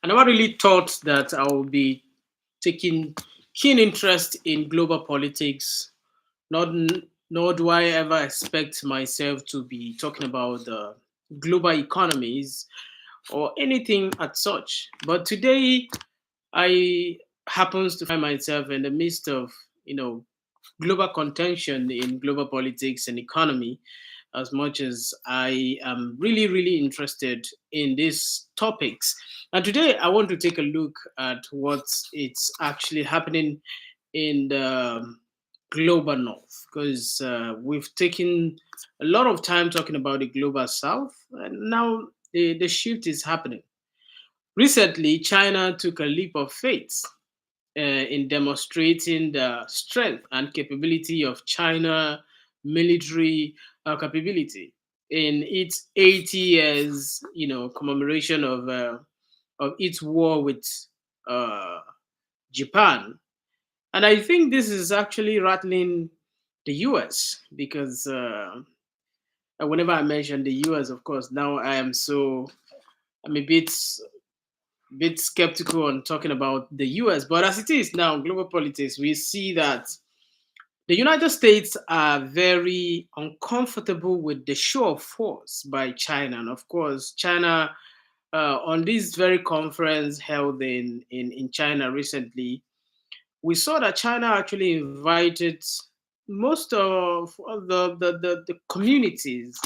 I never really thought that I would be taking keen interest in global politics. Not, nor do I ever expect myself to be talking about the global economies or anything at such. But today, I happens to find myself in the midst of global contention in global politics and economy, as much as I am really, really interested in these topics. And today I want to take a look at what it's actually happening in the global north, because we've taken a lot of time talking about the global south, and now the shift is happening. Recently, China took a leap of faith in demonstrating the strength and capability of China military capability in its 80 years, commemoration of its war with uh, Japan. And I think this is actually rattling the US because whenever I mention the US, of course, now I'm a bit skeptical on talking about the US. But as it is now, global politics, we see that the United States are very uncomfortable with the show of force by China. And of course, China, on this very conference held in China recently, we saw that China actually invited most of the communities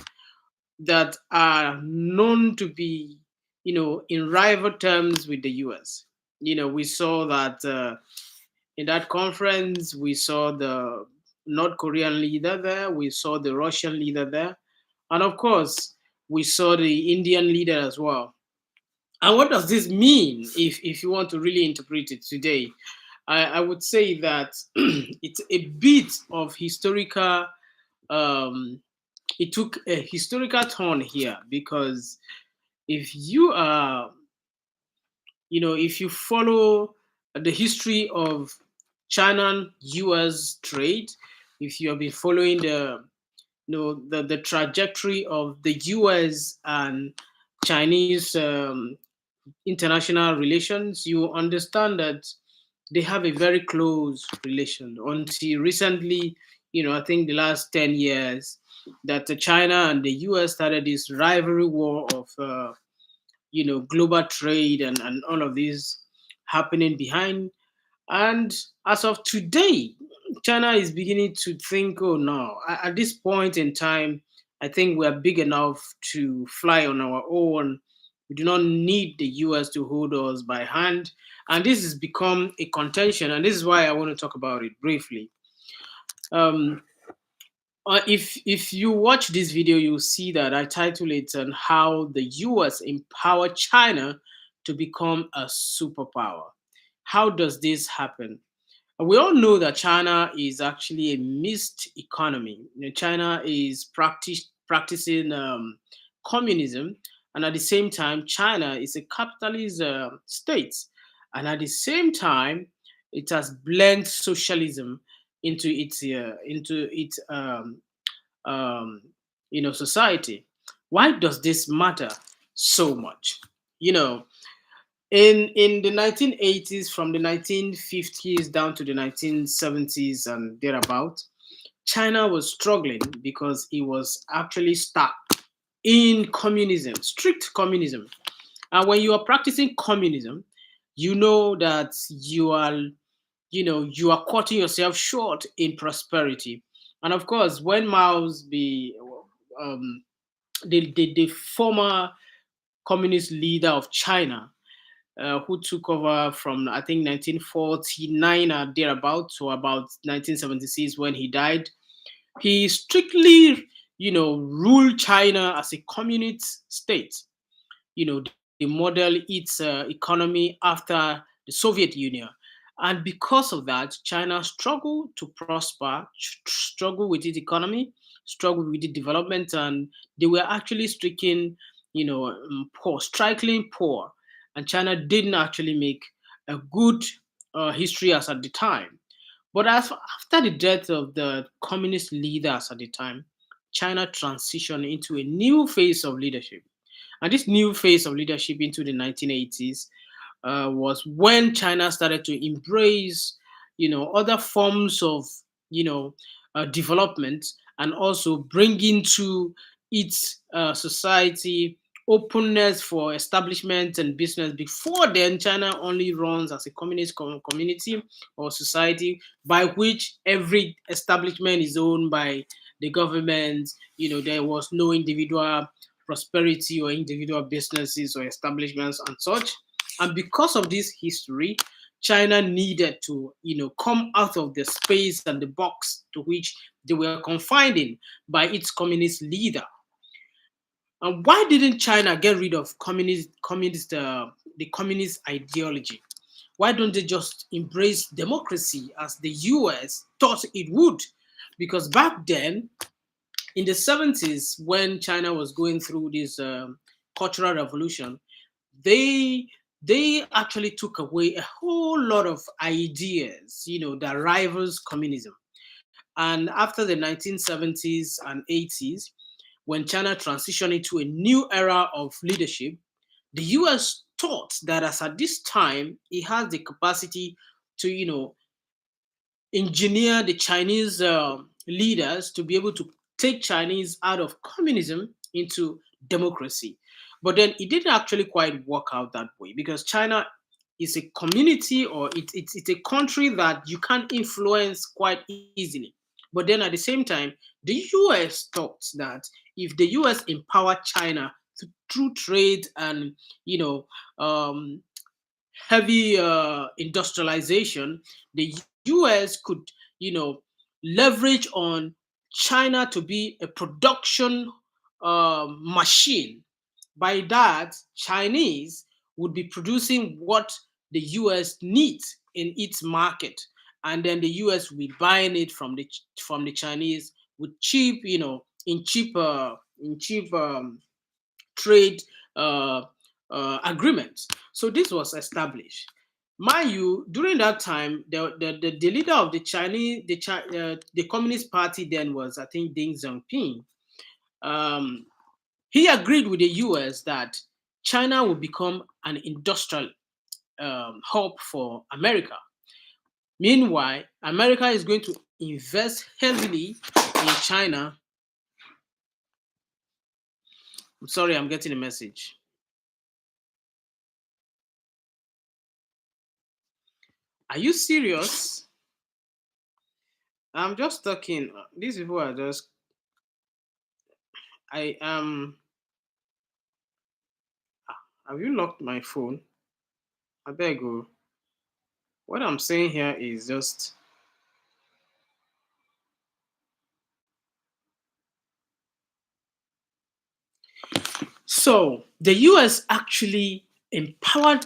that are known to be, in rival terms with the US. We saw that in that conference, we saw the North Korean leader there, we saw the Russian leader there, and of course, we saw the Indian leader as well. And what does this mean if you want to really interpret it today? I would say that it's a bit of historical um, it took a historical turn here because if you are, if you follow the history of China US trade, if you have been following the trajectory of the US and Chinese international relations, you understand that they have a very close relation. Until recently, I think the last 10 years, that China and the US started this rivalry war of, global trade and all of this happening behind. And as of today, China is beginning to think, oh no, at this point in time, I think we are big enough to fly on our own. We do not need the US to hold us by hand. And this has become a contention. And this is why I want to talk about it briefly. Um, if you watch this video, you'll see that I title it on how the US empowered China to become a superpower. How does this happen? We all know that China is actually a mixed economy. China is practicing communism, and at the same time, China is a capitalist state, and at the same time, it has blended socialism into its um, society. Why does this matter so much? You know, in the 1980s, from the 1950s down to the 1970s and thereabout, China was struggling because it was actually stuck in communism, strict communism. And when you are practicing communism, you know that you are cutting yourself short in prosperity. And of course, when um, the former communist leader of China, who took over from I think 1949 or thereabout to about 1976 when he died. He strictly, ruled China as a communist state. They model its economy after the Soviet Union. And because of that, China struggled to prosper, struggled with its economy, struggled with its development, and they were actually stricken, poor, strikingly poor. And China didn't actually make a good history as at the time. But after the death of the communist leaders at the time, China transitioned into a new phase of leadership. And this new phase of leadership into the 1980s, was when China started to embrace, other forms of, development, and also bring into its society openness for establishment and business. Before then, China only runs as a communist community or society, by which every establishment is owned by the government. There was no individual prosperity or individual businesses or establishments and such. And because of this history, China needed to, come out of the space and the box to which they were confined in by its communist leader. And why didn't China get rid of the communist ideology? Why don't they just embrace democracy as the US thought it would? Because back then, in the 70s, when China was going through this cultural revolution, they they actually took away a whole lot of ideas, that rivals communism. And after the 1970s and 80s, when China transitioned into a new era of leadership, the US thought that as at this time it has the capacity to, engineer the Chinese leaders to be able to take Chinese out of communism into democracy. But then it didn't actually quite work out that way, because China is a community, or it's a country that you can't influence quite easily. But then at the same time, the US thought that if the US empowered China through trade and, you know um, heavy industrialization, the US could, leverage on China to be a production machine. By that, Chinese would be producing what the US needs in its market, and then the US will be buying it from the Chinese with cheap, in cheap trade uh, agreements. So this was established. Mind you, during that time, the leader of the Communist Party then was, I think, Deng Xiaoping. Um, he agreed with the US that China will become an industrial hub for America. Meanwhile, America is going to invest heavily in China. I'm sorry, I'm getting a message. Are you serious? I'm just talking. These people are just. I Have you locked my phone? I beg you. What I'm saying here is just. So the US actually empowered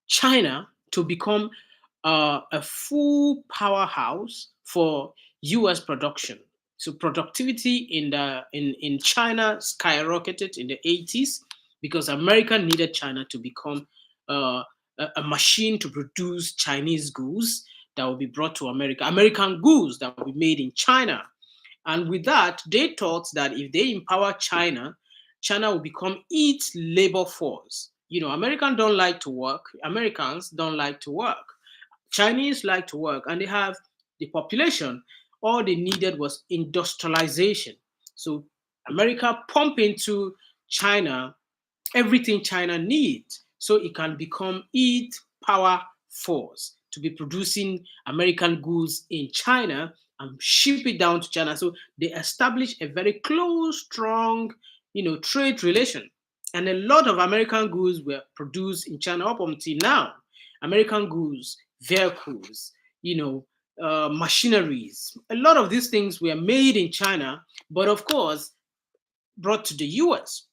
China to become a full powerhouse for US production. So productivity in China skyrocketed in the 80s, because America needed China to become uh, a machine to produce Chinese goods that will be brought to America, American goods that will be made in China. And with that, they thought that if they empower China, China will become its labor force. Americans don't like to work. Americans don't like to work. Chinese like to work, and they have the population. All they needed was industrialization. So America pump into China everything China needs, so it can become its power force to be producing American goods in China and ship it down to China. So they establish a very close, strong, trade relation. And a lot of American goods were produced in China up until now. American goods, vehicles, machineries. A lot of these things were made in China, but of course brought to the US.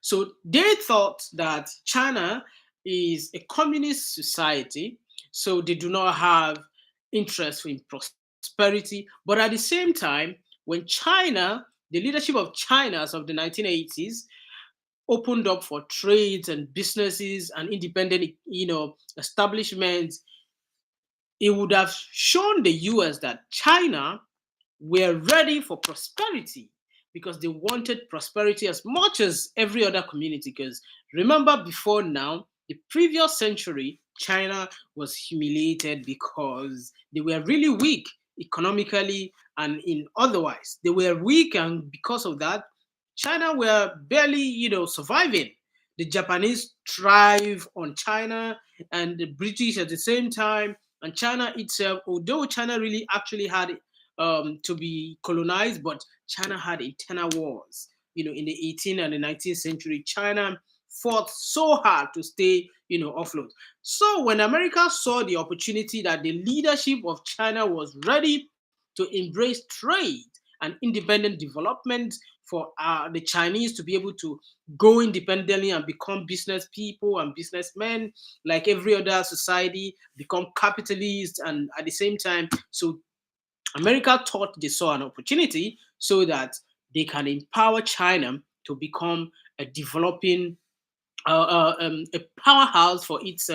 So they thought that China is a communist society, so they do not have interest in prosperity. But at the same time, when China, the leadership of China as of the 1980s, opened up for trades and businesses and independent, establishments, it would have shown the US that China were ready for prosperity, because they wanted prosperity as much as every other community. Because remember, before now, The previous century, China was humiliated because they were really weak economically and in otherwise. They were weak, and because of that, China were barely, surviving. The Japanese thrive on China, and the British at the same time, and China itself. Although China really actually had to be colonized, but China had internal wars. In the 18th and the 19th century, China fought so hard to stay, afloat. So when America saw the opportunity that the leadership of China was ready to embrace trade and independent development for the Chinese to be able to go independently and become business people and businessmen like every other society, become capitalists, and at the same time, so America thought they saw an opportunity so that they can empower China to become a developing a powerhouse for its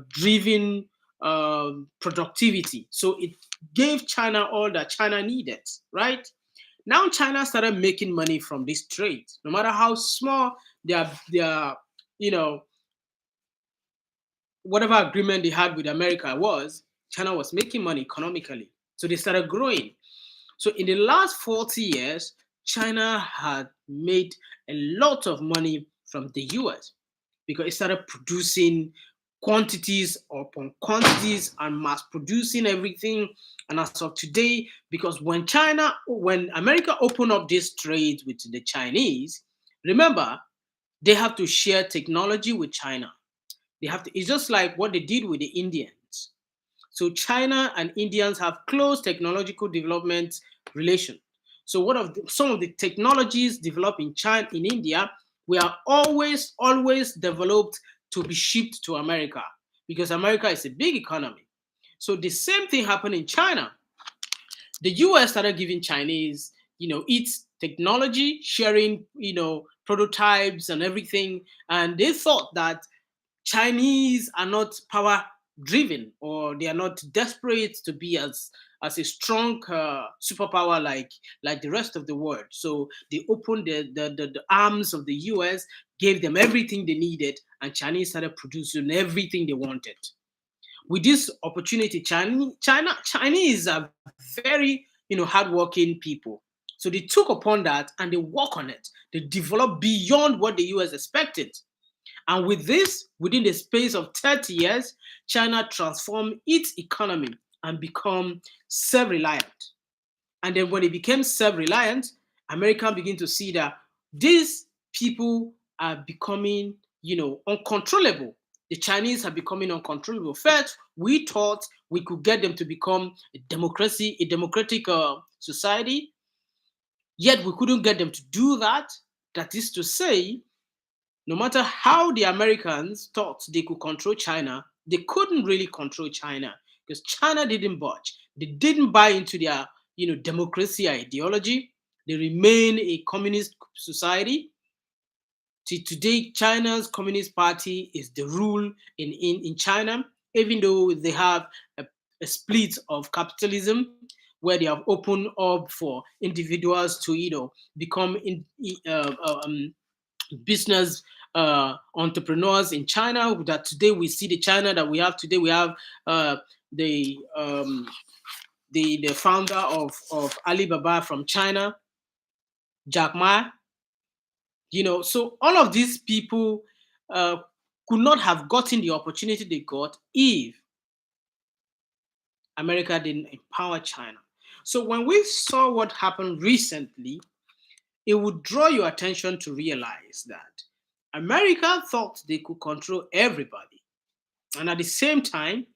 driven productivity. So it gave China all that China needed, right? Now China started making money from this trade, no matter how small their you know whatever agreement they had with America was. China was making money economically, so they started growing. So in the last 40 years, China had made a lot of money from the US because it started producing quantities upon quantities and mass producing everything. And as of today, because when America opened up this trade with the Chinese, remember, they have to share technology with China. It's just like what they did with the Indians. So China and Indians have close technological development relation. So some of the technologies developed in China, in India, were always developed to be shipped to America because America is a big economy. So the same thing happened in China. The US started giving Chinese, its technology, sharing, prototypes and everything. And they thought that Chinese are not power driven, or they are not desperate to be as a strong superpower like the rest of the world. So they opened the arms of the US, gave them everything they needed, and Chinese started producing everything they wanted. With this opportunity, Chinese are very hardworking people. So they took upon that and they work on it. They develop beyond what the US expected. And with this, within the space of 30 years, China transformed its economy and become self-reliant. And then when it became self-reliant, America began to see that these people are becoming, uncontrollable. The Chinese are becoming uncontrollable. First, we thought we could get them to become a democratic society, yet we couldn't get them to do that. That is to say, no matter how the Americans thought they could control China, they couldn't really control China because China didn't budge. They didn't buy into their, democracy ideology. They remain a communist society. Till today, China's Communist Party is the rule in China, even though they have a split of capitalism where they have opened up for individuals to, become business entrepreneurs in China. That today we see the China that we have today. We have the the founder of Alibaba from China, Jack Ma. So all of these people uh, could not have gotten the opportunity they got if America didn't empower China. So when we saw what happened recently, it would draw your attention to realize that America thought they could control everybody. And at the same time,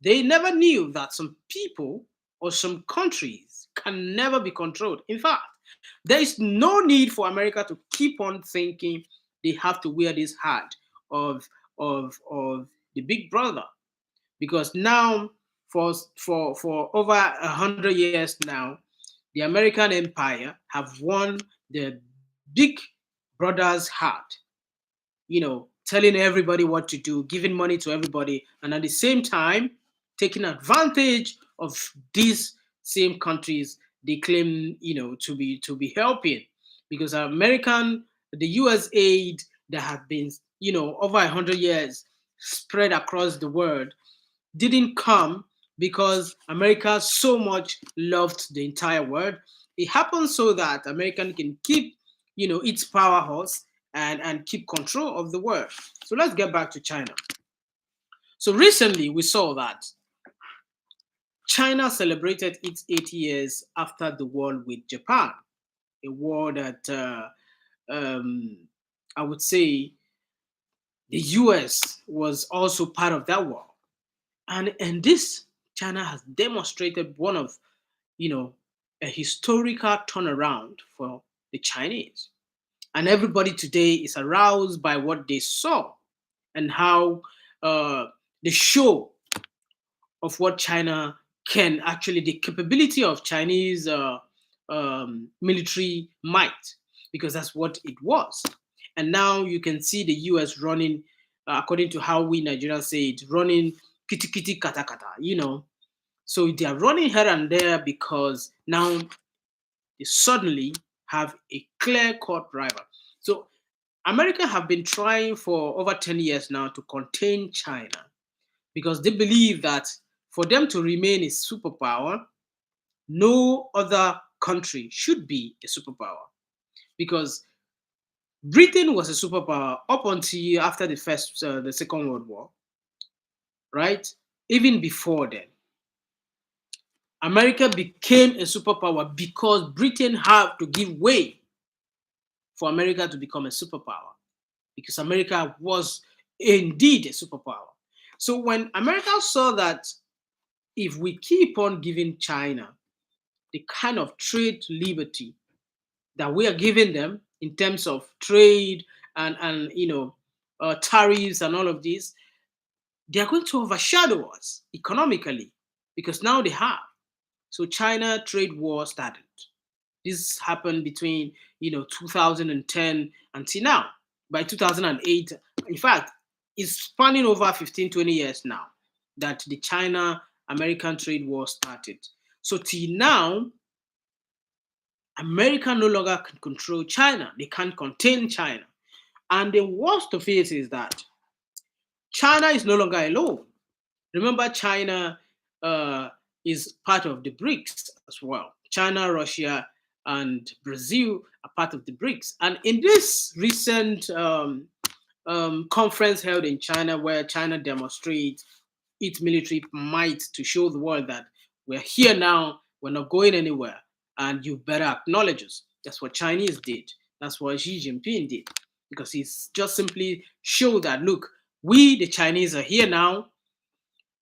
they never knew that some people or some countries can never be controlled. In fact, there is no need for America to keep on thinking they have to wear this hat of the big brother, because now for over 100 years now, the American empire have won the big brother's heart, telling everybody what to do, giving money to everybody, and at the same time, taking advantage of these same countries they claim, to be helping, because the US aid that have been over 100 years spread across the world didn't come because America so much loved the entire world. It happened so that American can keep, its powerhouse and keep control of the world. So let's get back to China. So recently we saw that China celebrated its 80 years after the war with Japan, a war that um, I would say the US was also part of that war. And this China has demonstrated one of, you know, a historical turnaround for the Chinese. And everybody today is aroused by what they saw and how uh, the show of what China can actually, the capability of Chinese military might, because that's what it was. And now you can see the US running, according to how we Nigerians say it, running kitty kitty kata kata. So they are running here and there because now they suddenly have a clear cut rival. So America have been trying for over 10 years now to contain China because they believe that for them to remain a superpower, no other country should be a superpower. Because Britain was a superpower up until after the Second World War, right? Even before then, America became a superpower because Britain had to give way for America to become a superpower. Because America was indeed a superpower. So when America saw that if we keep on giving China the kind of trade liberty that we are giving them in terms of trade and tariffs and all of this, they are going to overshadow us economically because now they have. So China trade war started. This happened between 2010 until now. By 2008, in fact, it's spanning over 15, 20 years now that the China American trade war started. So till now, America no longer can control China. They can't contain China. And the worst of it is that China is no longer alone. Remember, China is part of the BRICS as well. China, Russia, and Brazil are part of the BRICS. And in this recent conference held in China, where China demonstrates its military might to show the world that we're here now, we're not going anywhere, and you better acknowledge us. That's what Chinese did. That's what Xi Jinping did. Because he's just simply showed that, look, we, the Chinese, are here now.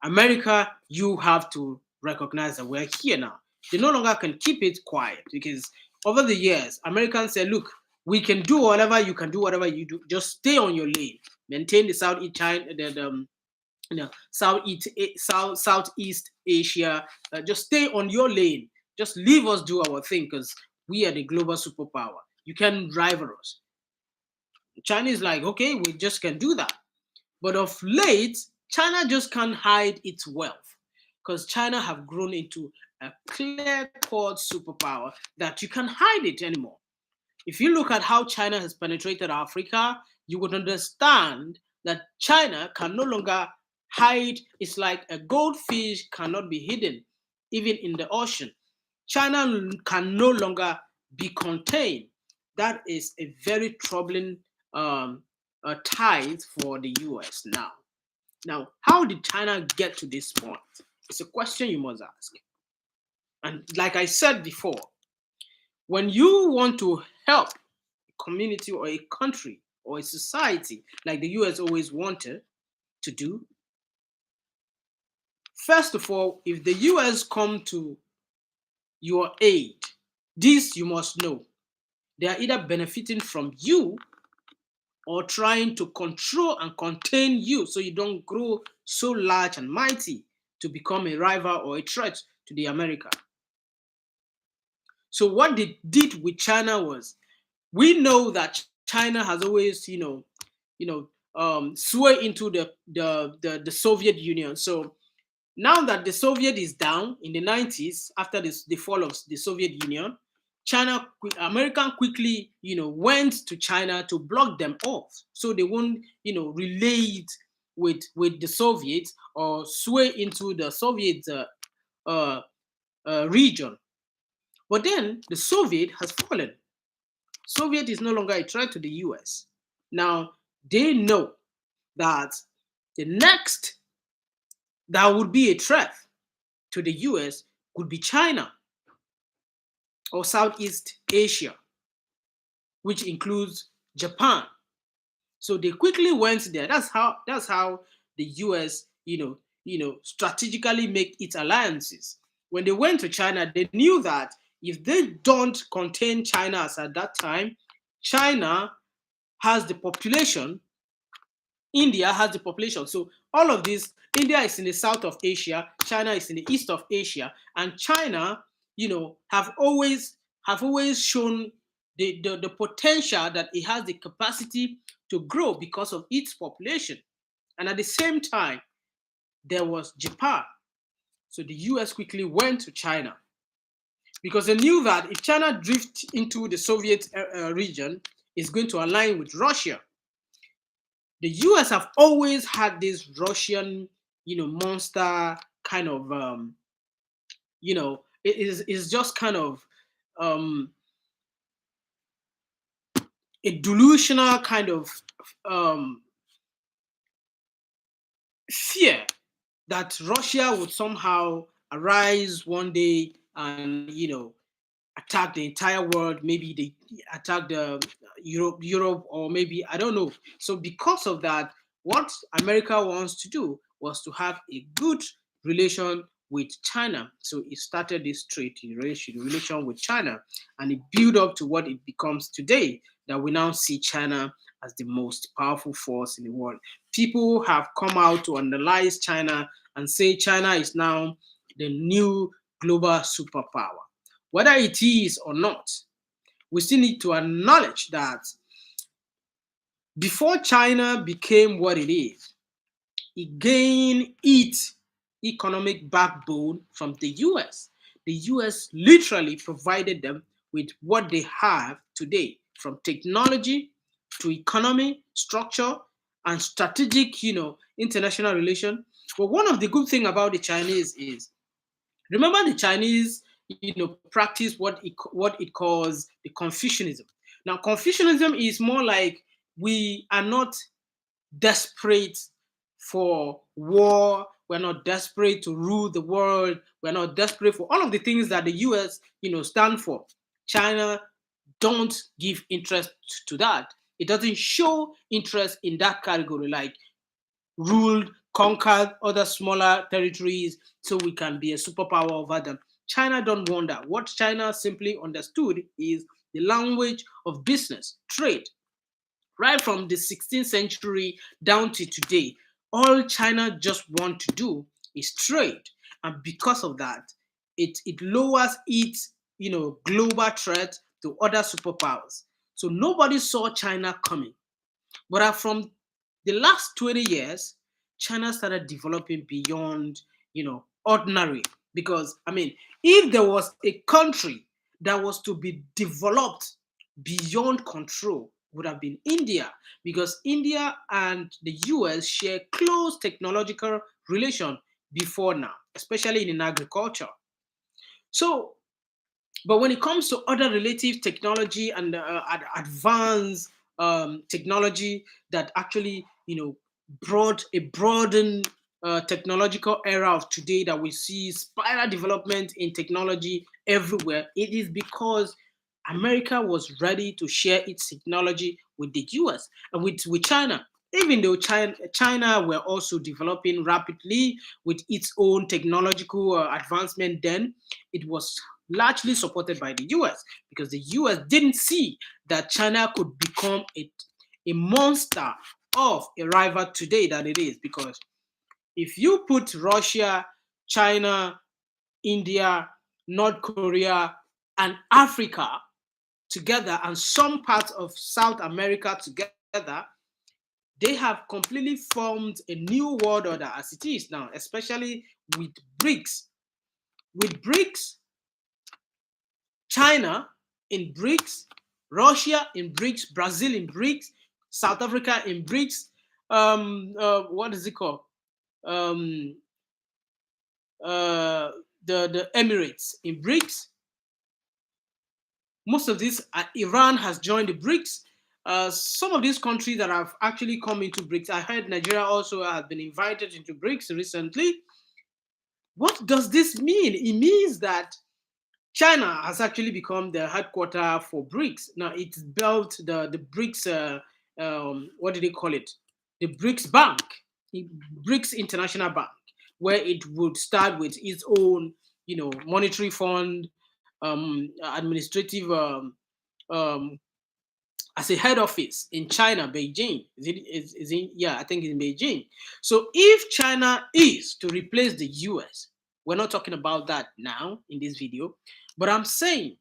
America, you have to recognize that we're here now. They no longer can keep it quiet because over the years, Americans say, look, we can do whatever, you can do whatever you do. Just stay on your lane. Maintain the Southeast China, Southeast Asia. Just stay on your lane. Just leave us do our thing because we are the global superpower. You can rival us. China is like, okay, we just can do that. But of late, China just can't hide its wealth because China have grown into a clear-cut superpower that you can't hide it anymore. If you look at how China has penetrated Africa, you would understand that China can no longer hide. It's like a goldfish cannot be hidden, even in the ocean. China can no longer be contained. That is a very troubling tide for the US now. Now, how did China get to this point? It's a question you must ask. And like I said before, when you want to help a community or a country or a society, like the US always wanted to do, first of all, if the US come to your aid, this you must know. They are either benefiting from you or trying to control and contain you so you don't grow so large and mighty to become a rival or a threat to the America. So what they did with China was, we know that China has always, sway into the Soviet Union. So now that the Soviet is down in the 90s after the fall of the Soviet Union, American quickly, went to China to block them off, so they won't, relate with the Soviets or sway into the Soviet uh, region. But then the Soviet has fallen. Soviet is no longer a threat to the US. Now they know that the next that would be a threat to the US could be China or Southeast Asia, which includes Japan. So they quickly went there. That's how the US, strategically make its alliances. When they went to China, they knew that if they don't contain China as at that time, China has the population, India has the population. So all of this, India is in the south of Asia, China is in the east of Asia, and China, have always shown the potential that it has the capacity to grow because of its population. And at the same time, there was Japan. So the US quickly went to China because they knew that if China drifts into the Soviet region, it's going to align with Russia. The US have always had this Russian, monster kind of, it is just kind of um, a delusional kind of um, fear that Russia would somehow arise one day and, attack the entire world. Maybe they attack the Europe, or maybe I don't know. So because of that, what America wants to do was to have a good relation with China. So it started this trade relation with China, and it built up to what it becomes today. That we now see China as the most powerful force in the world. People have come out to analyze China and say China is now the new global superpower. Whether it is or not, we still need to acknowledge that before China became what it is, it gained its economic backbone from the US. The US literally provided them with what they have today, from technology to economy, structure, and strategic, international relation. But one of the good things about the Chinese is, remember the Chinese, practice what it calls the Confucianism. Now, Confucianism is more like we are not desperate for war. We're not desperate to rule the world. We're not desperate for all of the things that the US, stand for. China don't give interest to that. It doesn't show interest in that category, like ruled, conquered other smaller territories so we can be a superpower over them. China don't want that. What China simply understood is the language of business, trade. Right from the 16th century down to today, all China just want to do is trade. And because of that, it lowers its, global threat to other superpowers. So nobody saw China coming. But from the last 20 years, China started developing beyond, ordinary. Because, I mean, if there was a country that was to be developed beyond control, would have been India. Because India and the US share close technological relation before now, especially in agriculture. So but when it comes to other relative technology and advanced technology that actually, brought a broadened technological era of today, that we see spiral development in technology everywhere, it is because America was ready to share its technology with the US and with China. Even though China were also developing rapidly with its own technological advancement, then it was largely supported by the US, because the US didn't see that China could become a monster of a rival today that it is. Because if you put Russia, China, India, North Korea, and Africa together, and some parts of South America together, they have completely formed a new world order as it is now, especially with BRICS. With BRICS, China in BRICS, Russia in BRICS, Brazil in BRICS, South Africa in BRICS, what is it called? Um, uh, the Emirates in BRICS. Most of these, Iran has joined the BRICS. Some of these countries that have actually come into BRICS, I heard Nigeria also has been invited into BRICS recently. What does this mean? It means that China has actually become the headquarter for BRICS. Now it's built the BRICS, what do they call it? The BRICS Bank, BRICS International Bank, where it would start with its own, monetary fund, administrative, as a head office in China, Beijing. Is in, yeah, I think it's in Beijing. So if China is to replace the US, we're not talking about that now in this video, but I'm saying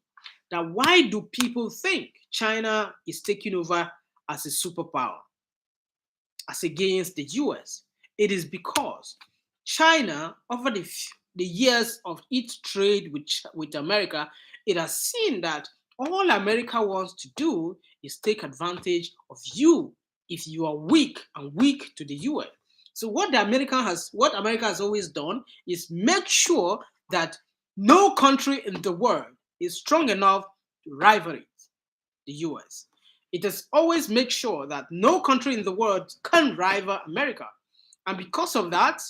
that why do people think China is taking over as a superpower, as against the US? It is because China, over the years of its trade with America, it has seen that all America wants to do is take advantage of you if you are weak and weak to the US. So what America has always done is make sure that no country in the world is strong enough to rival it, the US. It has always made sure that no country in the world can rival America. And because of that,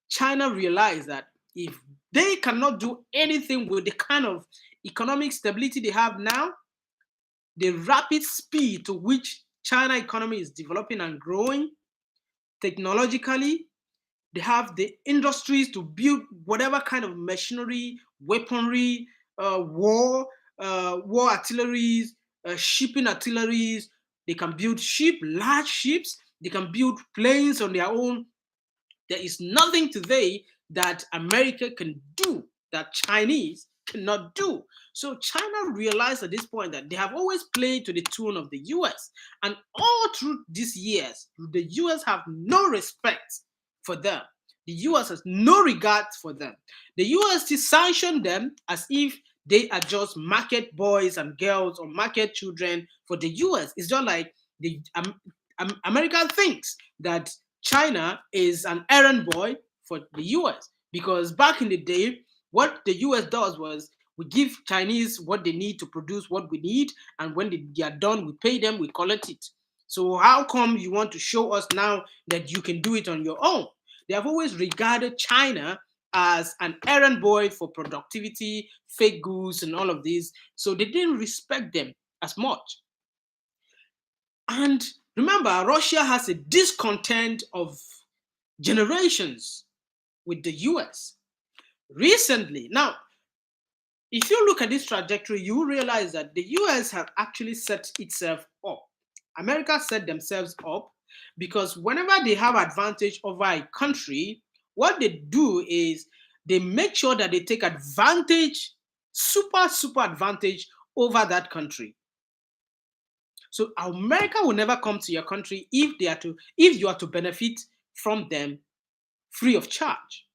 China realized that if they cannot do anything with the kind of economic stability they have now, the rapid speed to which China economy is developing and growing technologically, they have the industries to build whatever kind of machinery, weaponry, war artilleries, shipping artilleries. They can build large ships. They can build planes on their own. There is nothing today that America can do that Chinese cannot do. So China realized at this point that they have always played to the tune of the US. And all through these years, the US have no respect for them. The US has no regard for them. The US sanctioned them as if they are just market boys and girls or market children for the US. It's just like the America thinks that China is an errand boy for the US, because back in the day, what the US does was we give Chinese what they need to produce what we need, and when they are done, we pay them, we collect it. So how come you want to show us now that you can do it on your own? They have always regarded China as an errand boy for productivity, fake goods, and all of these. So they didn't respect them as much. And remember, Russia has a discontent of generations with the US. Recently, now, if you look at this trajectory, you realize that the US have actually set itself up. America set themselves up because whenever they have advantage over a country, what they do is they make sure that they take advantage, super advantage over that country. So America will never come to your country if you are to benefit from them free of charge.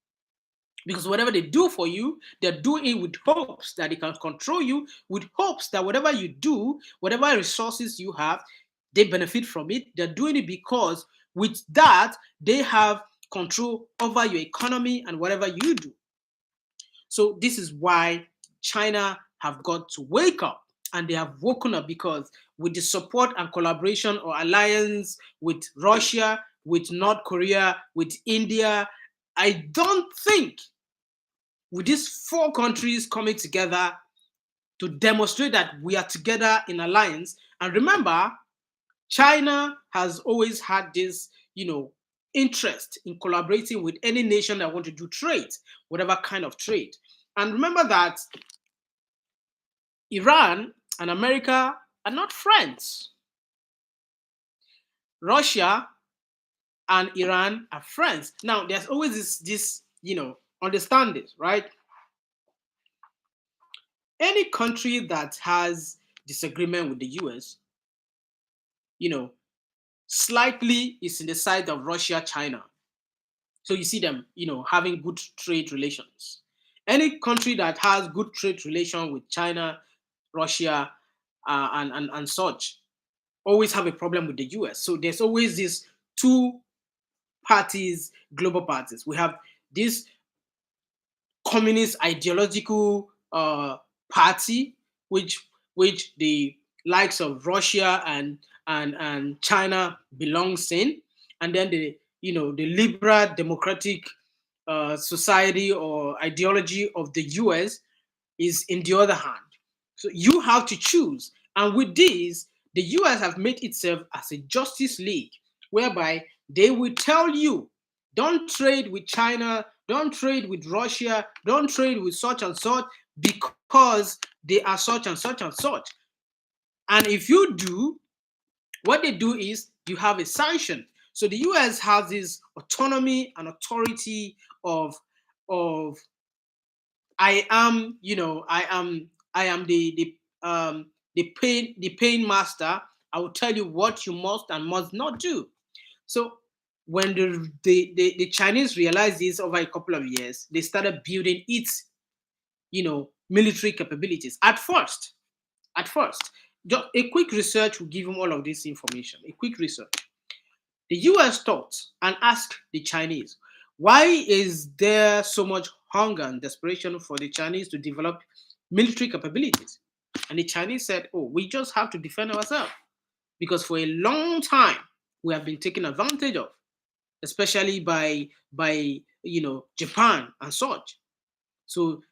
Because whatever they do for you, they're doing it with hopes that they can control you, with hopes that whatever you do, whatever resources you have, they benefit from it. They're doing it because with that, they have control over your economy and whatever you do. So this is why China have got to wake up, and they have woken up because with the support and collaboration or alliance with Russia, with North Korea, with India, I don't think with these four countries coming together to demonstrate that we are together in alliance. And remember, China has always had this, interest in collaborating with any nation that want to do trade, whatever kind of trade. And remember that Iran and America are not friends. Russia and Iran are friends. Now, there's always this understand this, right? Any country that has disagreement with the US, slightly is in the side of Russia, China. So you see them, having good trade relations. Any country that has good trade relation with China, Russia, and such, always have a problem with the US. So there's always these two parties, global parties. We have this communist ideological party, which the likes of Russia and China belongs in, and then the liberal democratic society or ideology of the US is in the other hand. So you have to choose. And with this, the US have made itself as a justice league, whereby they will tell you, don't trade with China, don't trade with Russia, don't trade with such and such because they are such and such and such. And if you do, what they do is you have a sanction. So the US has this autonomy and authority of I am the pain master. I will tell you what you must and must not do. So when the Chinese realized this over a couple of years, they started building its military capabilities. At first, just a quick research will give them all of this information. A quick research. The US thought and asked the Chinese, why is there so much hunger and desperation for the Chinese to develop military capabilities? And the Chinese said, oh, we just have to defend ourselves because for a long time we have been taken advantage of, especially by Japan and such. So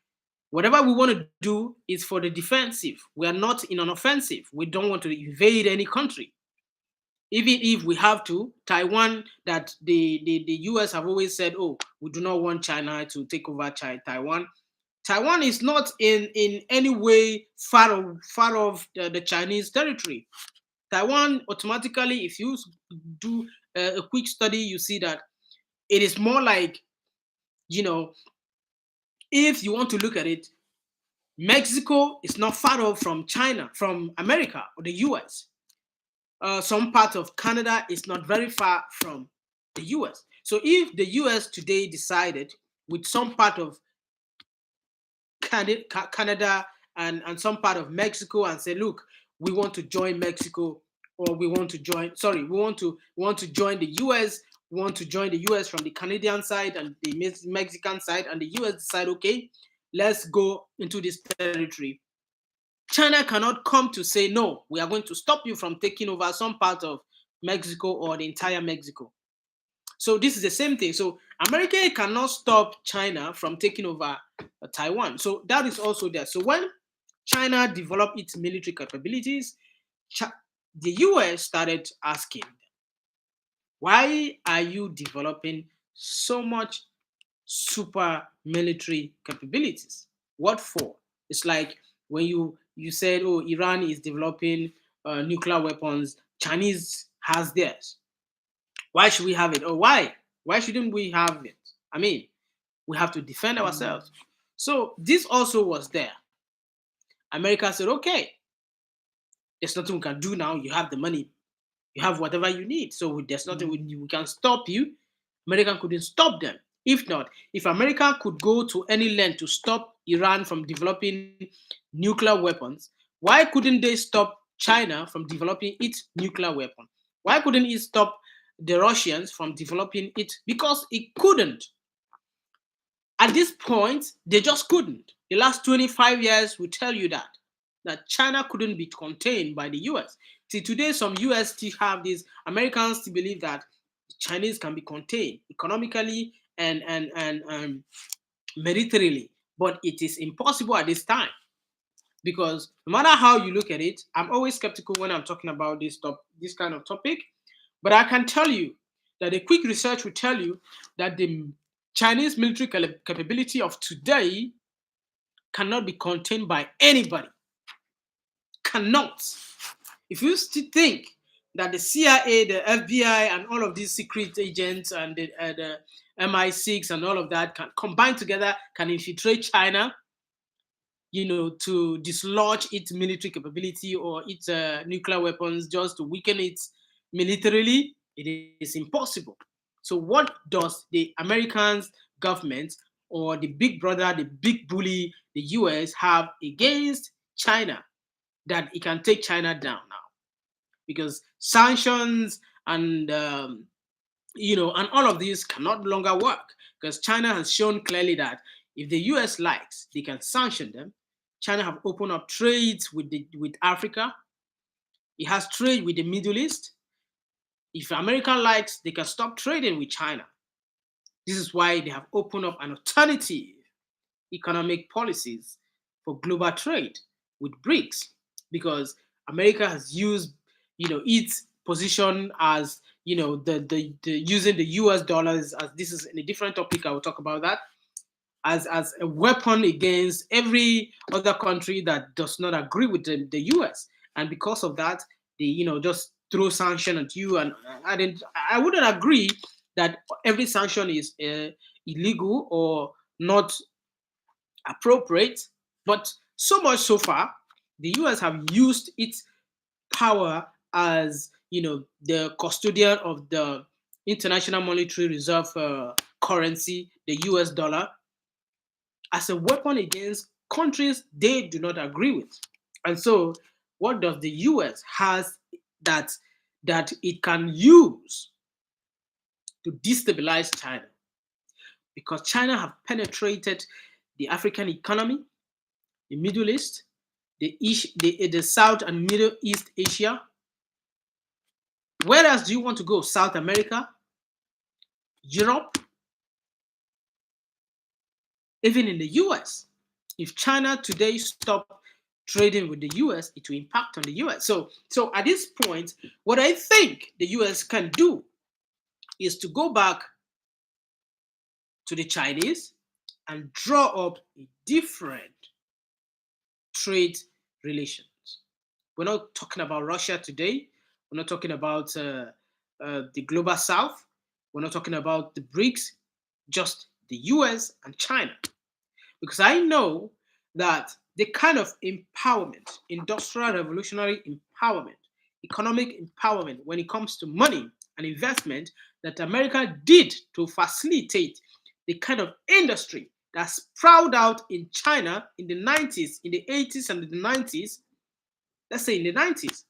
whatever we want to do is for the defensive. We are not in an offensive. We don't want to invade any country. Even if we have to, Taiwan, that the US have always said, oh, we do not want China to take over Taiwan. Taiwan is not in any way far off the Chinese territory. Taiwan automatically, if you do a quick study, you see that it is more like, you know, if you want to look at it, Mexico is not far off from China, from America or the US. Some part of Canada is not very far from the US. So if the US today decided with some part of Canada and some part of Mexico and say, look, we want to join Mexico, or we want to join, sorry, we want to join the US, we want to join the US from the Canadian side and the Mexican side, and the US decide, okay, let's go into this territory. China cannot come to say, no, we are going to stop you from taking over some part of Mexico or the entire Mexico. So this is the same thing. So America cannot stop China from taking over Taiwan. So that is also there. So when China developed its military capabilities, the US started asking, why are you developing so much super military capabilities? What for? It's like when you said, oh, Iran is developing nuclear weapons, Chinese has theirs. Why should we have it? Or why shouldn't we have it? I mean, we have to defend ourselves. So this also was there. America said, okay, there's nothing we can do now. You have the money, you have whatever you need. So there's nothing we can stop you. America couldn't stop them. If not, if America could go to any length to stop Iran from developing nuclear weapons, why couldn't they stop China from developing its nuclear weapon? Why couldn't it stop the Russians from developing it? Because it couldn't. At this point, they just couldn't. The last 25 years will tell you that China couldn't be contained by the US. See, today some US still have these, Americans still believe that Chinese can be contained economically and militarily, but it is impossible at this time because no matter how you look at it, I'm always skeptical when I'm talking about this kind of topic. But I can tell you that a quick research will tell you that the Chinese military capability of today cannot be contained by anybody. Cannot. If you still think that the CIA, the FBI, and all of these secret agents and the MI6 and all of that can combine together, can infiltrate China, to dislodge its military capability or its nuclear weapons just to weaken it militarily, it is impossible. So what does the Americans government or the big brother, the big bully, the US have against China? that it can take China down now, because sanctions and and all of these can not longer work, because China has shown clearly that if the US likes, they can sanction them. China have opened up trades with Africa. It has trade with the Middle East. If America likes, they can stop trading with China. This is why they have opened up an alternative economic policies for global trade with BRICS, because America has used its position as the using the US dollars, as this is in a different topic, I will talk about that, as a weapon against every other country that does not agree with the US. And because of that, they just throw sanction at you. And I wouldn't agree that every sanction is illegal or not appropriate, but so much so far, the US have used its power as the custodian of the international monetary reserve currency, the US dollar, as a weapon against countries they do not agree with. And so, what does the US has that it can use to destabilize China? Because China have penetrated the African economy, the Middle East, the South and Middle East Asia. Where else do you want to go? South America, Europe, even in the US. If China today stop trading with the US, it will impact on the US. So at this point, what I think the US can do is to go back to the Chinese and draw up a different trade relations. We're not talking about Russia today. We're not talking about the global south. We're not talking about the BRICS, just the US and China. Because I know that the kind of empowerment, industrial revolutionary empowerment, economic empowerment when it comes to money and investment that America did to facilitate the kind of industry that sprouted out in China in the 90s, in the 80s and the 90s, let's say in the 90s.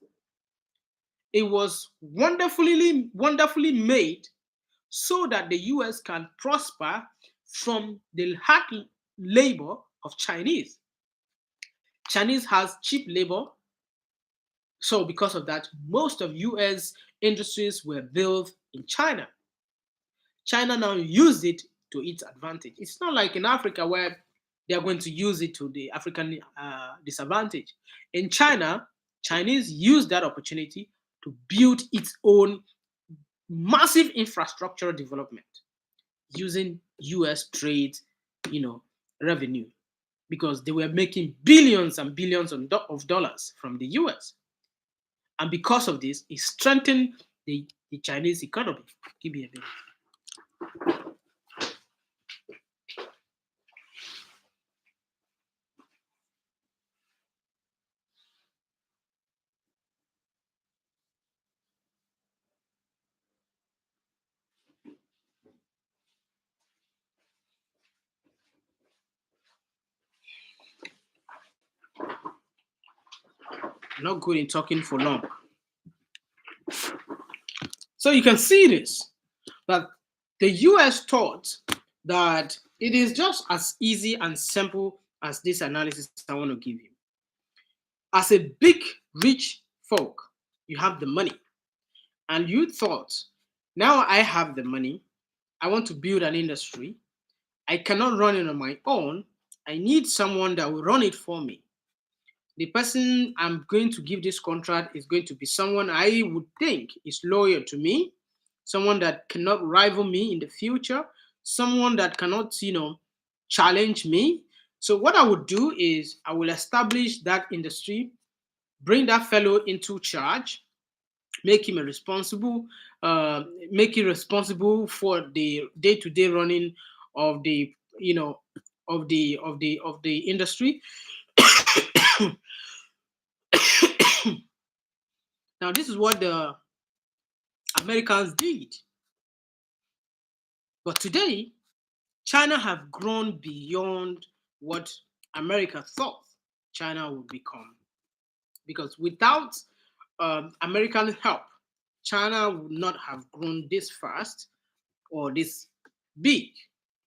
It was wonderfully made so that the US can prosper from the hard labor of Chinese. Chinese has cheap labor, so because of that, most of US industries were built in China. China now use it to its advantage. It's not like in Africa where they are going to use it to the African disadvantage. In China, Chinese use that opportunity to build its own massive infrastructural development using US trade, revenue, because they were making billions and billions of dollars from the US. And because of this, it strengthened the Chinese economy. Give me a minute. I'm not good in talking for long. So you can see this, that the US thought that it is just as easy and simple as this analysis I want to give you. As a big, rich folk, you have the money, and you thought, now I have the money, I want to build an industry. I cannot run it on my own. I need someone that will run it for me. The person I'm going to give this contract is going to be someone I would think is loyal to me, someone that cannot rival me in the future, someone that cannot, challenge me. So what I would do is I will establish that industry, bring that fellow into charge, make him a responsible, make him responsible for the day-to-day running of the, of the industry. Now, this is what the Americans did. But today, China have grown beyond what America thought China would become. because without American help, China would not have grown this fast or this big.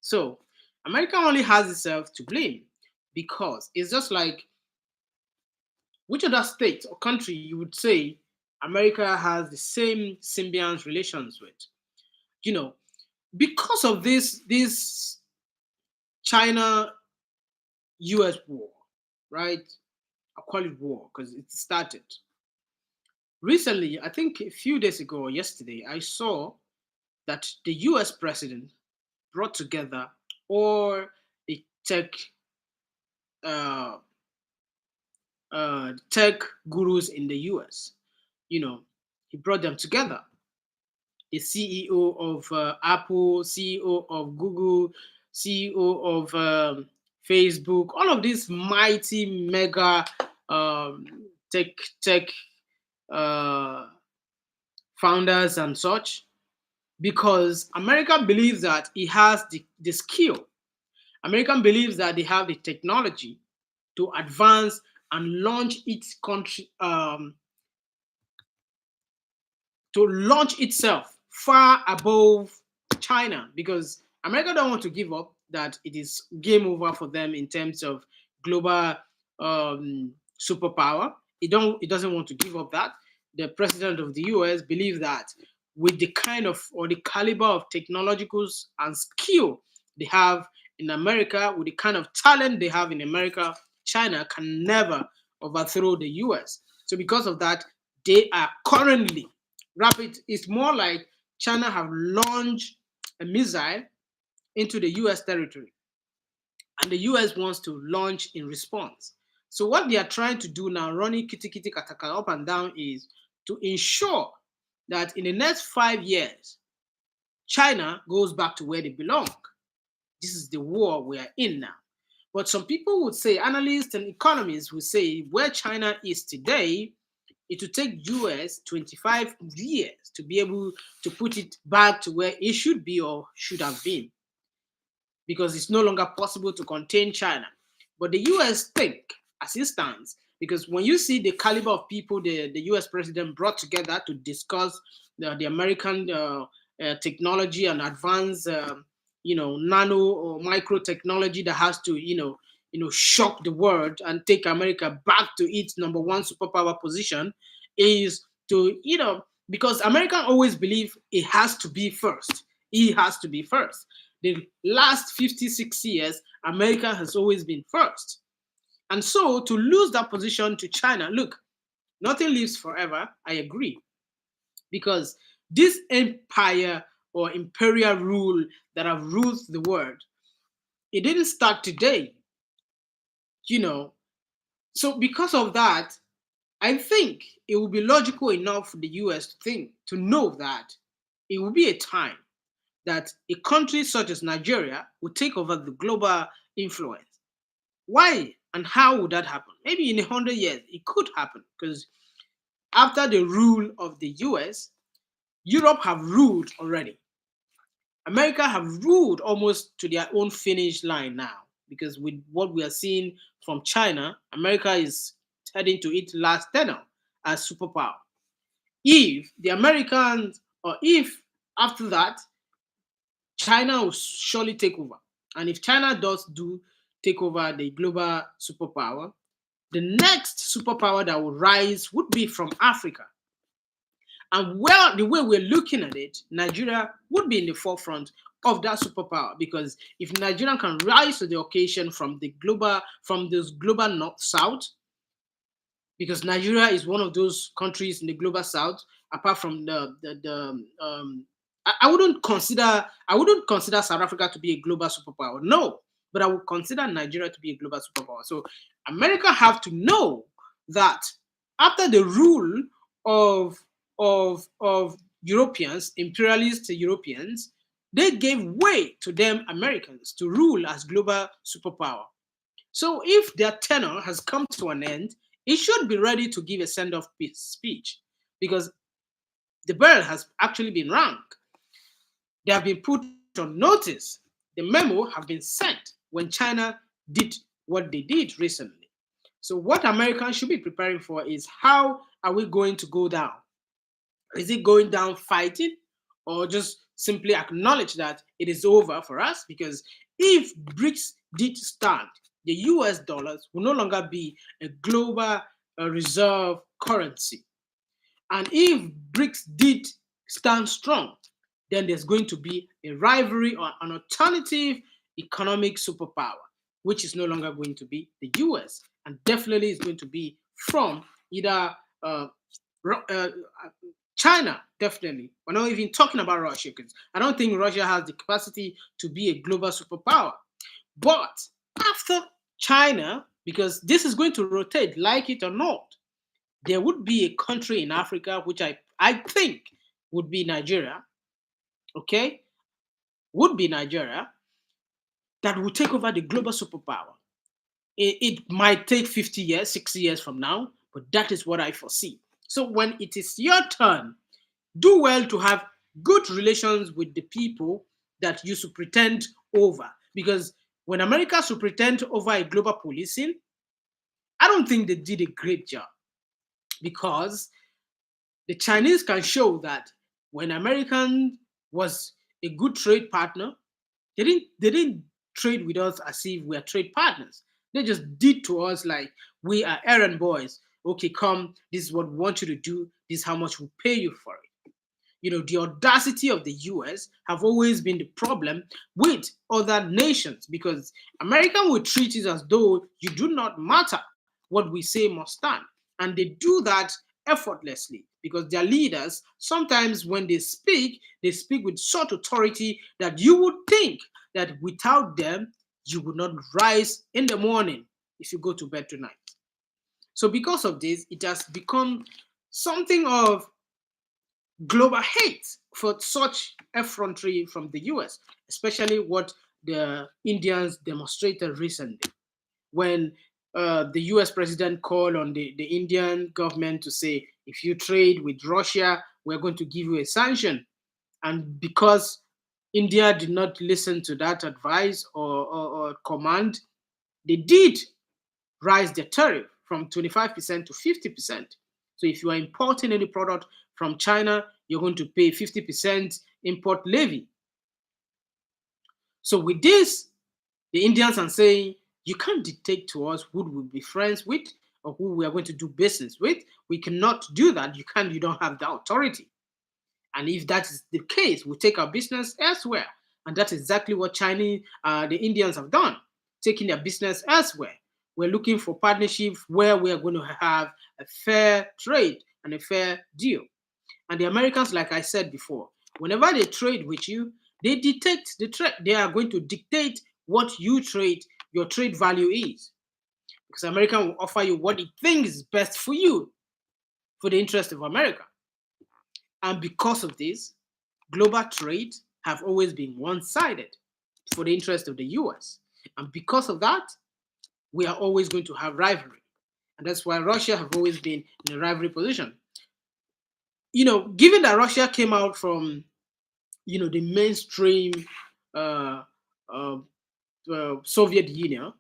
So America only has itself to blame, because it's just like, which other state or country you would say America has the same symbiont relations with? You know, because of this China US war, right? I call it war because it started. Recently, I think a few days ago or yesterday, I saw that the US president brought together all the uh, tech gurus in the US. You know, he brought them together. The CEO of Apple, CEO of Google, CEO of Facebook, all of these mighty mega um, tech tech uh, founders and such, because America believes that it has the skill. American believes that they have the technology to advance and launch its country, to launch itself far above China, because America don't want to give up that it is game over for them in terms of global superpower. It doesn't want to give up that. The president of the US believes that with the kind of or the caliber of technologicals and skill they have in America, with the kind of talent they have in America, China can never overthrow the US. So because of that, they are currently rapid. It's more like China have launched a missile into the US territory, and the US wants to launch in response. So what they are trying to do now, running kitty kitty kataka up and down, is to ensure that in the next 5 years, China goes back to where they belong. This is the war we are in now. But some people would say, analysts and economists would say, where China is today, it will take US 25 years to be able to put it back to where it should be or should have been, because it's no longer possible to contain China. But the US think, as it stands, because when you see the caliber of people the US president brought together to discuss the American technology and advanced, nano or micro technology that has to, shock the world and take America back to its number one superpower position, is to, because America always believe it has to be first. It has to be first. The last 56 years, America has always been first. And so to lose that position to China, look, nothing lives forever. I agree. Because this empire or imperial rule that have ruled the world, it didn't start today, you know. So because of that, I think it would be logical enough for the US to think, to know that it will be a time that a country such as Nigeria will take over the global influence. Why and how would that happen? Maybe in 100 years, it could happen, because after the rule of the US, Europe have ruled already. America have ruled almost to their own finish line now, because with what we are seeing from China, America is heading to its last tenure as superpower. If the Americans, or if after that, China will surely take over. And if China does do take over the global superpower, the next superpower that will rise would be from Africa. And well, the way we're looking at it, Nigeria would be in the forefront of that superpower, because if Nigeria can rise to the occasion from this global north south, because Nigeria is one of those countries in the global south, apart from I wouldn't consider South Africa to be a global superpower. No, but I would consider Nigeria to be a global superpower. So America have to know that after the rule of of Europeans, imperialist Europeans, they gave way to them Americans to rule as global superpower. So if their tenure has come to an end, it should be ready to give a send-off speech, because the bell has actually been rung. They have been put on notice. The memo have been sent when China did what they did recently. So what Americans should be preparing for is, how are we going to go down? Is it going down fighting, or just simply acknowledge that it is over for us? Because if BRICS did stand, the US dollars will no longer be a global reserve currency. And if BRICS did stand strong, then there's going to be a rivalry or an alternative economic superpower, which is no longer going to be the US, and definitely is going to be from either uh, China, definitely. We're not even talking about Russia, because I don't think Russia has the capacity to be a global superpower. But after China, because this is going to rotate, like it or not, there would be a country in Africa, which I think would be Nigeria, okay? Would be Nigeria, that will take over the global superpower. It might take 50 years, 60 years from now, but that is what I foresee. So when it is your turn, do well to have good relations with the people that you should pretend over. Because when America should pretend over a global policing, I don't think they did a great job, because the Chinese can show that when American was a good trade partner, they didn't trade with us as if we are trade partners. They just did to us like we are errand boys. Okay, come, this is what we want you to do, this is how much we pay you for it. The audacity of the US have always been the problem with other nations, because American will treat it as though you do not matter. What we say must stand. And they do that effortlessly, because their leaders, sometimes when they speak with such authority that you would think that without them, you would not rise in the morning if you go to bed tonight. So because of this, it has become something of global hate for such effrontery from the US, especially what the Indians demonstrated recently, when the US president called on the Indian government to say, if you trade with Russia, we're going to give you a sanction. And because India did not listen to that advice or command, they did rise the tariff from 25% to 50%. So if you are importing any product from China, you're going to pay 50% import levy. So with this, the Indians are saying, you can't dictate to us who we'll be friends with or who we are going to do business with. We cannot do that. You don't have the authority. And if that is the case, we take our business elsewhere. And that's exactly what the Indians have done, taking their business elsewhere. We're looking for partnerships where we are going to have a fair trade and a fair deal. And the Americans, like I said before, whenever they trade with you, they dictate the trade. They are going to dictate what your trade value is. Because America will offer you what it thinks is best for you, for the interest of America. And because of this, global trade have always been one-sided for the interest of the US. And because of that, we are always going to have rivalry. And that's why Russia have always been in a rivalry position. Given that Russia came out from, the mainstream uh, uh, Soviet Union,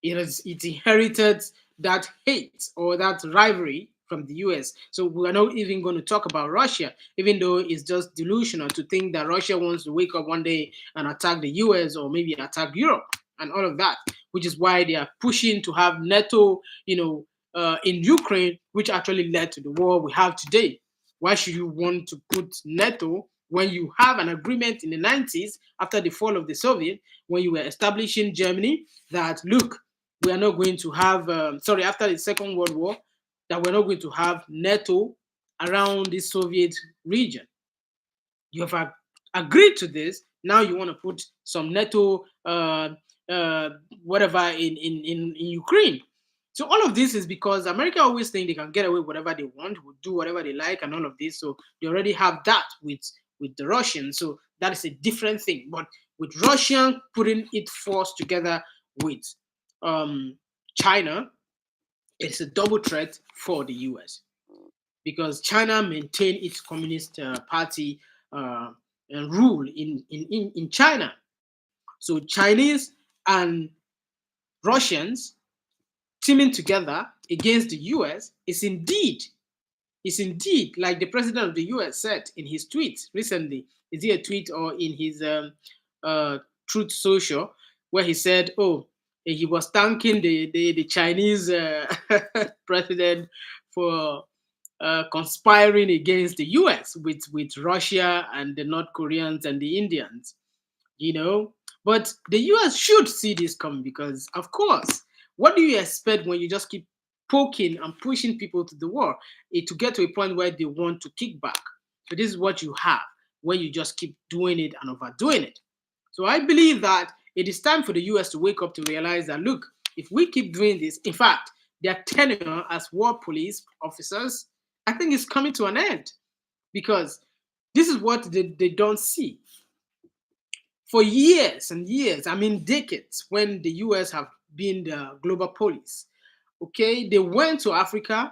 it inherited that hate or that rivalry from the US. So we are not even going to talk about Russia, even though it's just delusional to think that Russia wants to wake up one day and attack the US or maybe attack Europe and all of that, which is why they are pushing to have NATO, in Ukraine, which actually led to the war we have today. Why should you want to put NATO when you have an agreement in the 90s after the fall of the Soviet, when you were establishing Germany, that look, we are not going to have, after the Second World War, that we're not going to have NATO around the Soviet region. You have agreed to this. Now you want to put some NATO, whatever, in Ukraine. So all of this is because America always think they can get away with whatever they want, will do whatever they like, and all of this. So they already have that with the Russians. So that is a different thing. But with Russia putting it force together with China, it's a double threat for the US, because China maintained its communist party and rule in China. So Chinese and Russians teaming together against the US is indeed, like the president of the US said in his tweet recently. Is it a tweet or in his Truth Social, where he said, oh, he was thanking the Chinese president for conspiring against the US with Russia and the North Koreans and the Indians, you know. But the US should see this coming because, of course, what do you expect when you just keep poking and pushing people to the war to get to a point where they want to kick back? So this is what you have when you just keep doing it and overdoing it. So I believe that it is time for the US to wake up to realize that, look, if we keep doing this, in fact, their tenure as war police officers, I think is coming to an end because this is what they don't see. For years and years, I mean decades, when the US have been the global police, okay, they went to Africa.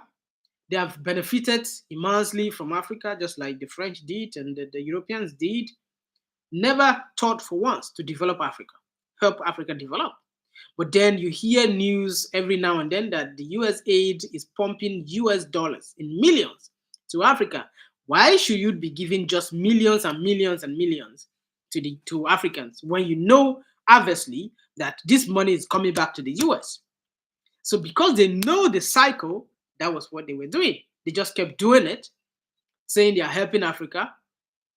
They have benefited immensely from Africa, just like the French did and the Europeans did. Never thought for once to develop Africa, help Africa develop. But then you hear news every now and then that the US aid is pumping US dollars in millions to Africa. Why should you be giving just millions and millions and millions to Africans when you know obviously that this money is coming back to the US? So because they know the cycle, that was what they were doing. They just kept doing it, saying they are helping Africa,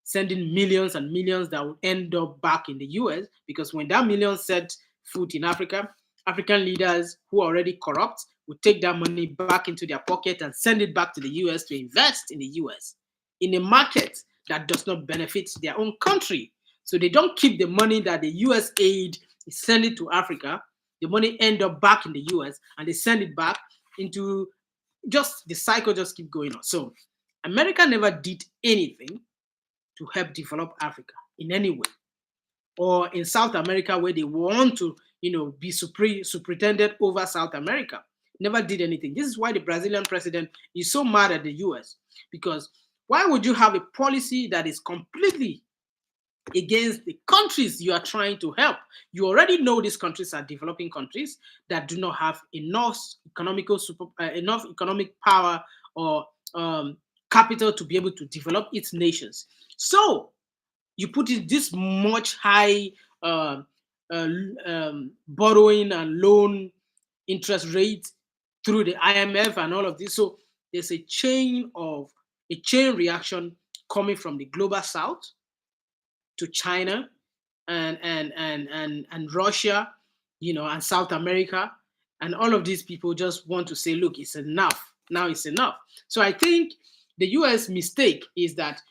sending millions and millions that would end up back in the US because when that million set foot in Africa, African leaders who are already corrupt would take that money back into their pocket and send it back to the US to invest in the US in a market that does not benefit their own country. So they don't keep the money that the US aid is sending to Africa. The money end up back in the US and they send it back into just the cycle just keep going on. So America never did anything to help develop Africa in any way. Or in South America, where they want to, be superintendent over South America, never did anything. This is why the Brazilian president is so mad at the US, because why would you have a policy that is completely against the countries you are trying to help? You already know these countries are developing countries that do not have enough economic power or capital to be able to develop its nations. So you put it this much high uh, uh, borrowing and loan interest rate through the IMF and all of this. So there's a chain reaction coming from the global south to China and Russia, and South America, and all of these people just want to say, look, it's enough. Now it's enough. So I think the US mistake is that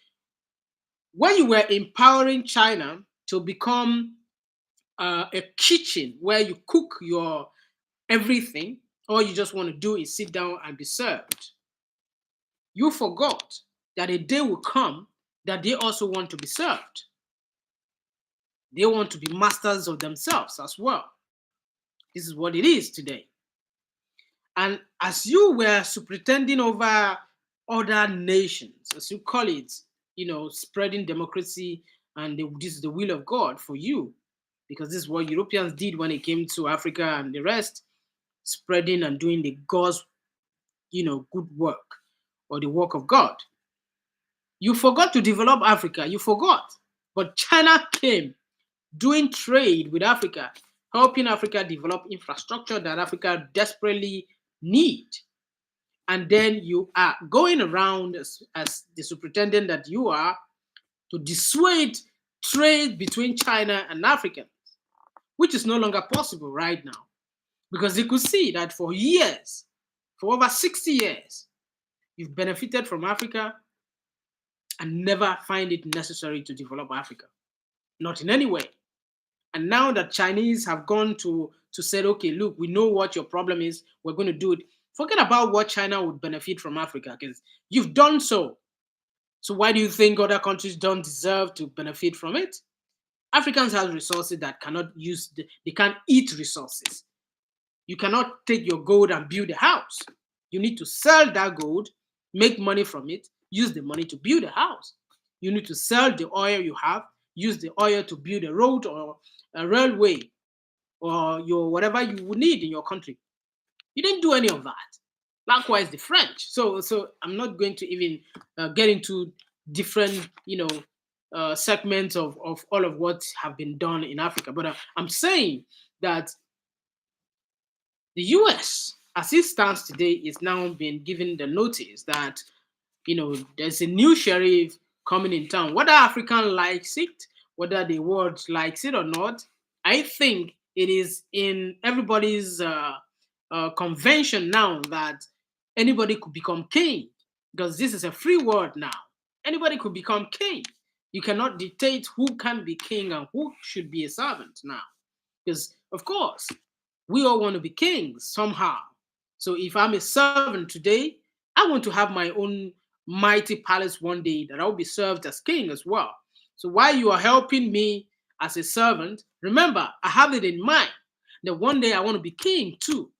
when you were empowering China to become a kitchen where you cook your everything, all you just want to do is sit down and be served, you forgot that a day will come that they also want to be served. They want to be masters of themselves as well. This is what it is today. And as you were superintending over other nations, as you call it, spreading democracy and this is the will of God for you, because this is what Europeans did when it came to Africa and the rest, spreading and doing the God's, good work or the work of God. You forgot to develop Africa. You forgot. But China came doing trade with Africa, helping Africa develop infrastructure that Africa desperately need. And then you are going around as the superintendent that you are to dissuade trade between China and Africa, which is no longer possible right now because they could see that for years, for over 60 years, you've benefited from Africa and never find it necessary to develop Africa, not in any way. And now that Chinese have gone to say, okay, look, we know what your problem is, we're going to do it. Forget about what China would benefit from Africa because you've done so. So why do you think other countries don't deserve to benefit from it? Africans have resources that they can't eat resources. You cannot take your gold and build a house. You need to sell that gold, make money from it, use the money to build a house. You need to sell the oil you have, use the oil to build a road or a railway or your whatever you would need in your country. You didn't do any of that. Likewise, the French. So I'm not going to even get into different, segments of all of what have been done in Africa. But I'm saying that the US, as it stands today, is now being given the notice that there's a new sheriff coming in town. Whether African likes it, whether the world likes it or not, I think it is in everybody's convention now that anybody could become king, because this is a free world now. Anybody could become king. You cannot dictate who can be king and who should be a servant now. Because, of course, we all want to be kings somehow. So if I'm a servant today, I want to have my own mighty palace one day that I'll be served as king as well. So while you are helping me as a servant, remember, I have it in mind that one day I want to be king too.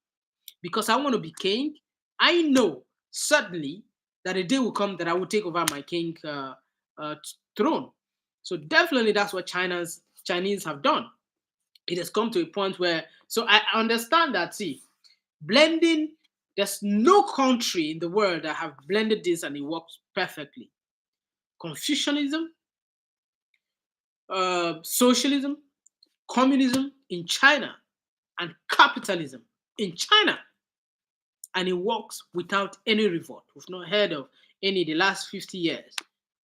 Because I want to be king, I know certainly that a day will come that I will take over my king throne. So definitely that's what Chinese have done. It has come to a point where, so I understand that, see, blending, there's no country in the world that have blended this and it works perfectly. Confucianism, socialism, communism in China, and capitalism in China, and it works without any revolt. We've not heard of any the last 50 years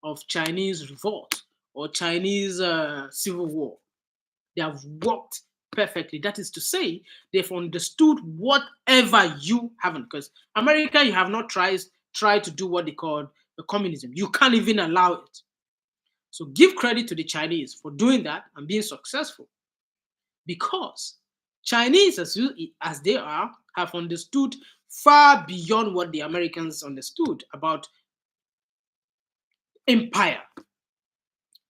of Chinese revolt or Chinese civil war. They have worked perfectly. That is to say, they've understood whatever you haven't. Because America, you have not tried to do what they call the communism. You can't even allow it. So give credit to the Chinese for doing that and being successful. Because Chinese, as they are, have understood far beyond what the Americans understood about empire.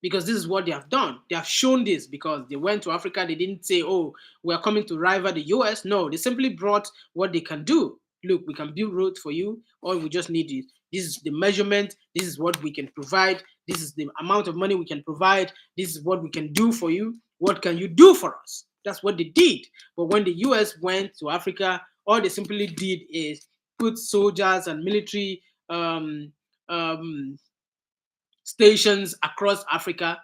Because this is what they have done. They have shown this because they went to Africa. They didn't say, oh, we are coming to rival the US. No, they simply brought what they can do. Look, we can build roads for you. All we just need is this is the measurement. This is what we can provide. This is the amount of money we can provide. This is what we can do for you. What can you do for us? That's what they did. But when the US went to Africa, all they simply did is put soldiers and military um, stations across Africa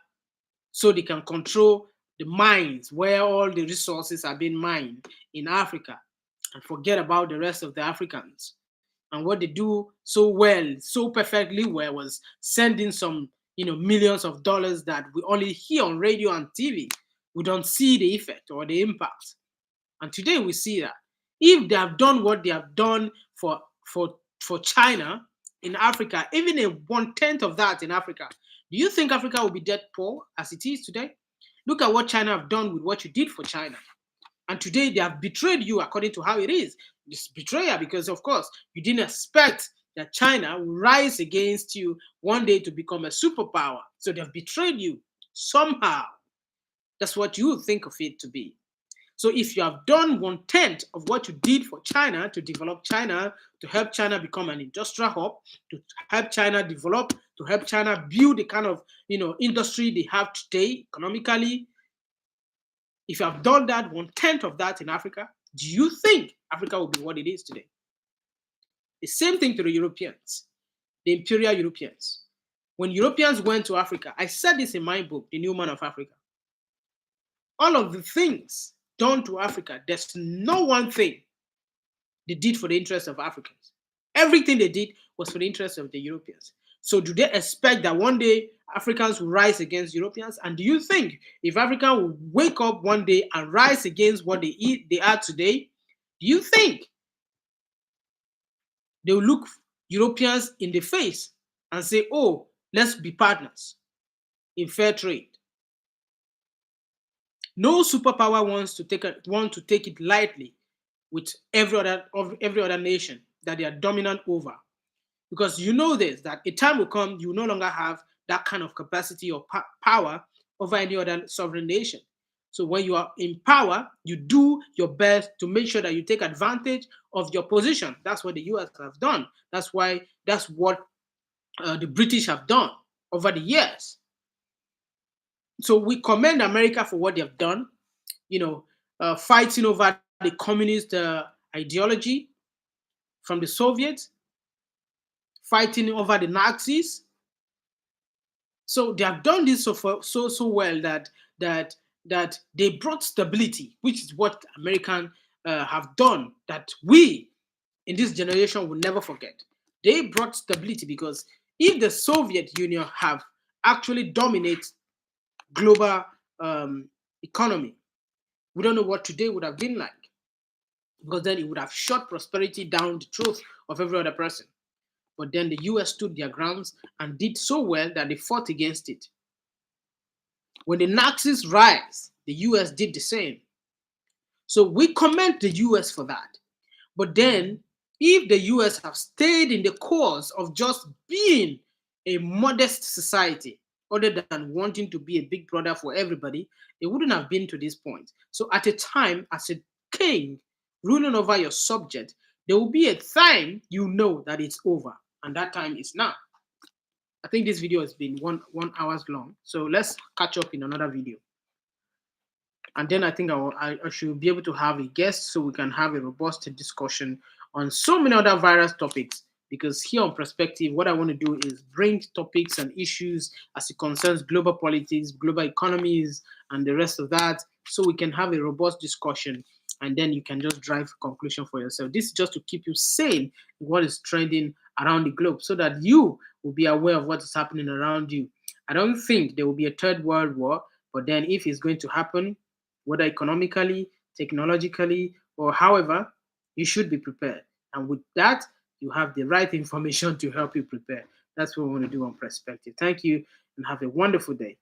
so they can control the mines where all the resources are being mined in Africa and forget about the rest of the Africans. And what they do so well, so perfectly well, was sending some, millions of dollars that we only hear on radio and TV. We don't see the effect or the impact. And today we see that if they have done what they have done for China in Africa, even a 1/10 of that in Africa, do you think Africa will be dead poor as it is today? Look at what China have done with what you did for China. And today they have betrayed you according to how it is. It's betrayal because, of course, you didn't expect that China will rise against you one day to become a superpower. So they've betrayed you somehow. That's what you think of it to be. So if you have done 1/10 of what you did for China to develop China, to help China become an industrial hub, to help China develop, to help China build the kind of industry they have today economically, if you have done that 1/10 of that in Africa, do you think Africa will be what it is today? The same thing to the Europeans, the imperial Europeans. When Europeans went to Africa, I said this in my book, The New Man of Africa. All of the things done to Africa, there's no one thing they did for the interest of Africans. Everything they did was for the interest of the Europeans. So do they expect that one day Africans will rise against Europeans? And do you think if Africa will wake up one day and rise against what they are today, do you think they will look Europeans in the face and say, oh, let's be partners in fair trade? No superpower wants to take it lightly with every other nation that they are dominant over, because you know this, that a time will come you no longer have that kind of capacity or power over any other sovereign nation. So when you are in power, you do your best to make sure that you take advantage of your position. That's what the US have done. That's what the British have done over the years. So we commend America for what they have done, fighting over the communist ideology from the Soviets, fighting over the Nazis. So they have done this so well that they brought stability, which is what American have done that we in this generation will never forget. They brought stability because if the Soviet Union have actually dominated global economy, we don't know what today would have been like, because then it would have shut prosperity down the throat of every other person. But then the US stood their grounds and did so well that they fought against it. When the Nazis rise, the US did the same. So we commend the US for that. But then, if the US have stayed in the course of just being a modest society, other than wanting to be a big brother for everybody, it wouldn't have been to this point. So, at a time, as a king ruling over your subject, there will be a time you know that it's over, and that time is now. I think this video has been one hours long, so let's catch up in another video. And then I think I should be able to have a guest so we can have a robust discussion on so many other various topics. Because here on Perspective, what I want to do is bring topics and issues as it concerns global politics, global economies, and the rest of that, so we can have a robust discussion, and then you can just drive a conclusion for yourself. This is just to keep you sane in what is trending around the globe, so that you will be aware of what is happening around you. I don't think there will be a third world war, but then if it's going to happen, whether economically, technologically, or however, you should be prepared. And with that, you have the right information to help you prepare. That's what we want to do on Perspective. Thank you and have a wonderful day.